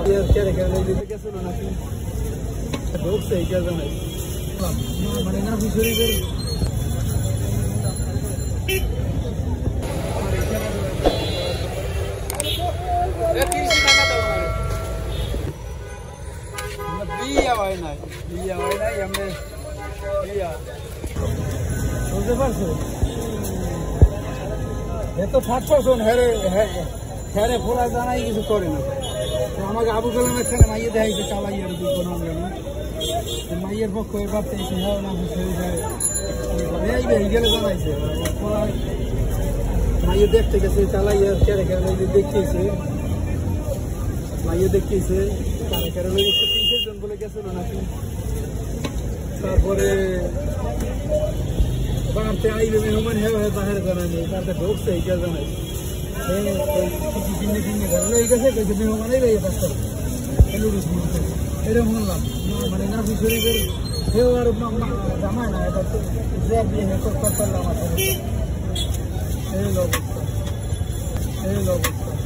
কে গেছিল নাকি ঢুকছে এই কে জানাই মানে না শরীরের বুঝতে পারছো এত 60% হ্যারে ফোলা জানাই কিছু করে না আমাকে আবু কালাম এখানে মাইয়ে দেখাইছে চালাইয়ার কোনো মাইয়ের পক্ষ এবার গেলে জানাইছে মাইয়ে দেখতে গেছে চালাইয়ার কেড়ে কেড়ে দেখিয়েছে মাইয়ে দেখিয়েছে কেড়ে কেড়ে 30 জন বলে গেছিল নাকি তারপরে বাড়তে আইবে মেহমান হয়ে বাহিরে জানানি তারপরে ঢুকছে এই কে জানাই কিনে কিনে ঘরে লয়ে গেছে মেহমানই রয়ে যাচ্ছে এরকম শুনলাম মানে না শরীরের কেউ আর জামায় না এটা দিয়ে করলাম এই অবস্থা